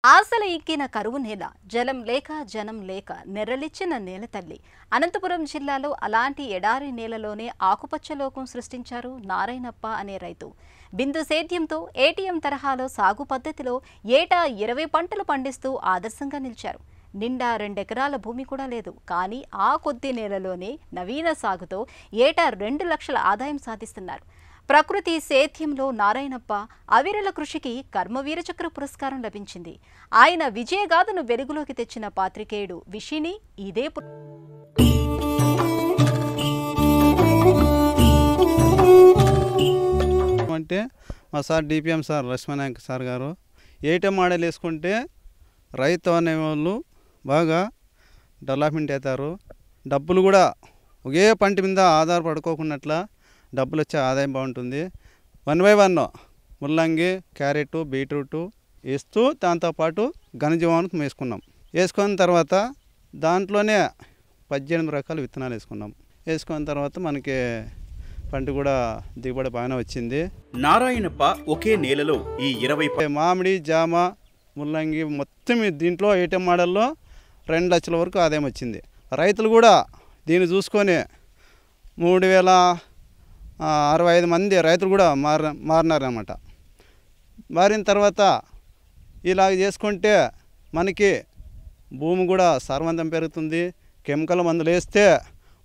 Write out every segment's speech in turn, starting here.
ఆశల ఎక్కిన కరువు నేల, జలం లేక జనం లేక నెర్రలిచ్చిన నేల తల్లి. అనంతపురం జిల్లాలో అలాంటి ఎడారి నేలలోనే ఆకుపచ్చ లోకం సృష్టించారు నారాయణప్ప అనే రైతు. బిందు సేద్యంతో ఏటీఎం తరహాలో సాగు పద్ధతిలో ఏటా 20 పంటలు పండిస్తూ ఆదర్శంగా నిలిచారు. నిండా 2 ఎకరాల భూమి కూడా లేదు. కానీ ఆ కొద్ది నేలలోనే నవీన సాగుతో ఏటా 2 లక్షల ఆదాయం సాధిస్తున్నారు. ప్రకృతి సేద్యంలో నారాయణప్ప అవిరల కృషికి కర్మవీర చక్ర పురస్కారం లభించింది. ఆయన విజయగాథను వెలుగులోకి తెచ్చిన పాత్రికేయుడు విషిని ఇదే అంటే మా సార్ డిపిఎం సార్ లక్ష్మణాంక్ సార్ గారు ఏటీఎం మోడల్ వేసుకుంటే రైతు అనేవాళ్ళు బాగా డెవలప్మెంట్ అవుతారు. డబ్బులు కూడా ఒకే పంట మీద ఆధారపడుకోకున్నట్లా డబ్బులు వచ్చే ఆదాయం బాగుంటుంది. 1/1 ముల్లంగి, క్యారెట్, బీట్రూట్ వేస్తూ దాంతోపాటు ఘనజీవామృతం వేసుకున్న తర్వాత దాంట్లోనే 18 రకాల విత్తనాలు వేసుకున్న తర్వాత మనకి పంట కూడా దిగుబడి బాగానే వచ్చింది. నారాయణప్ప ఒకే నేలలో ఈ 20 మామిడి, జామ, ముల్లంగి మొత్తం దీంట్లో ఏటీఎం మోడల్లో 2 లక్షల వరకు ఆదాయం వచ్చింది. రైతులు కూడా దీన్ని చూసుకొని 3065 మంది రైతులు కూడా మారినారన్నమాట. మారిన తర్వాత ఇలాగ చేసుకుంటే మనకి భూమి కూడా సారవంతం పెరుగుతుంది. కెమికల్ మందులు వేస్తే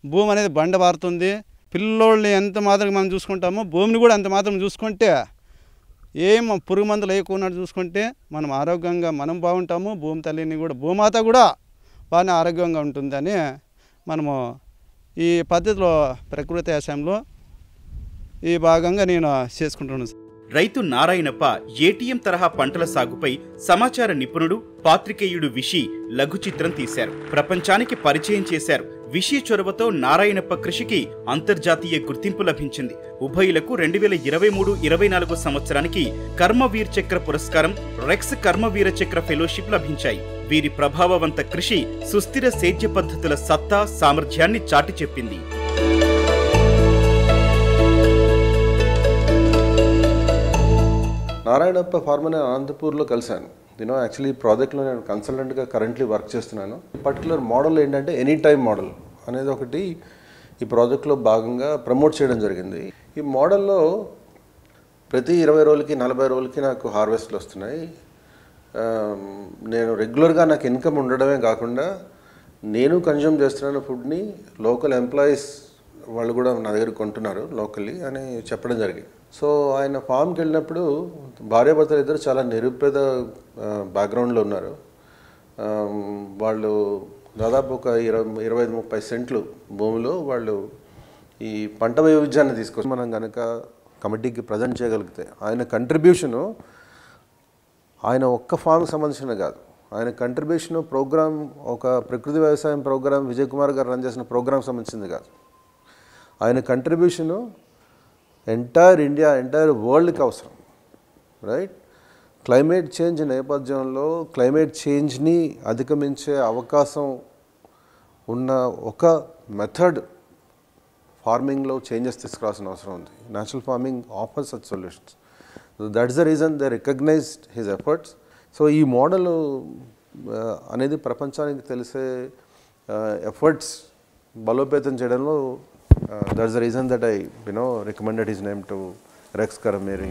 భూమి అనేది బండ బారుతుంది. పిల్లోళ్ళని ఎంత మాత్రం మనం చూసుకుంటామో భూమిని కూడా అంత మాత్రం చూసుకుంటే ఏం పురుగు మందులు వేయకున్నట్టు చూసుకుంటే మనం ఆరోగ్యంగా మనం బాగుంటాము. భూమి తల్లిని కూడా భూమాత కూడా బాగానే ఆరోగ్యంగా ఉంటుందని మనము ఈ పద్ధతిలో ప్రకృతి వ్యవసాయంలో ఈ భాగంగా నేను చేసుకుంటున్నాను. రైతు నారాయణప్ప ఏటీఎం తరహా పంటల సాగుపై సమాచార నిపుణుడు పాత్రికేయుడు విషి లఘు చిత్రం తీశారు. ప్రపంచానికి పరిచయం చేశారు. విషి చొరవతో నారాయణప్ప కృషికి అంతర్జాతీయ గుర్తింపు లభించింది. ఉభయులకు 2023-24 సంవత్సరానికి కర్మవీర్ చక్ర పురస్కారం, రెక్స్ కర్మవీర చక్ర ఫెలోషిప్ లభించాయి. వీరి ప్రభావవంత కృషి సుస్థిర సేద్య పద్ధతుల సత్తా సామర్థ్యాన్ని చాటి చెప్పింది. నారాయణప్ప ఫార్మర్ అనంతపూర్లో కలిశాను. నేను యాక్చువల్లీ ఈ ప్రాజెక్ట్లో నేను కన్సల్టెంట్గా కరెంట్లీ వర్క్ చేస్తున్నాను. పర్టికులర్ మోడల్ ఏంటంటే ఎనీ టైమ్ మోడల్ అనేది ఒకటి ఈ ప్రాజెక్ట్లో భాగంగా ప్రమోట్ చేయడం జరిగింది. ఈ మోడల్లో ప్రతి 20 రోజులకి 40 రోజులకి నాకు హార్వెస్ట్లు వస్తున్నాయి. నేను రెగ్యులర్గా నాకు ఇన్కమ్ ఉండడమే కాకుండా నేను కన్జ్యూమ్ చేస్తున్నాను ఫుడ్ని, లోకల్ ఎంప్లాయీస్ వాళ్ళు కూడా నా దగ్గర కొంటున్నారు లోకల్లీ అని చెప్పడం జరిగింది. సో ఆయన ఫామ్కి వెళ్ళినప్పుడు భార్యాభర్తలు ఇద్దరు చాలా నిరుపేద బ్యాక్గ్రౌండ్లో ఉన్నారు. వాళ్ళు దాదాపు ఒక 25-30 సెంట్లు భూమిలో వాళ్ళు ఈ పంట వైవిధ్యాన్ని తీసుకొచ్చి మనం కనుక కమిటీకి ప్రజెంట్ చేయగలిగితే ఆయన కంట్రిబ్యూషను ఆయన ఒక్క ఫామ్కి సంబంధించిన కాదు, ఆయన కంట్రిబ్యూషను ప్రోగ్రామ్ ఒక ప్రకృతి వ్యవసాయం ప్రోగ్రామ్ విజయ్ కుమార్ గారు రన్ చేసిన ప్రోగ్రామ్ సంబంధించింది కాదు. ఆయన కంట్రిబ్యూషను ఎంటైర్ ఇండియా, ఎంటైర్ వరల్డ్కి అవసరం. రైట్, క్లైమేట్ చేంజ్ నేపథ్యంలో క్లైమేట్ చేంజ్ని అధిగమించే అవకాశం ఉన్న ఒక మెథడ్ ఫార్మింగ్లో చేంజెస్ తీసుకురావాల్సిన అవసరం ఉంది. Natural farming offers such solutions. That's the reason they recognised his efforts. So ఈ మోడల్ అనేది ప్రపంచానికి తెలిసే ఎఫర్ట్స్ బలోపేతం చేయడంలో that's the reason that I recommended his name to Rex Karameri.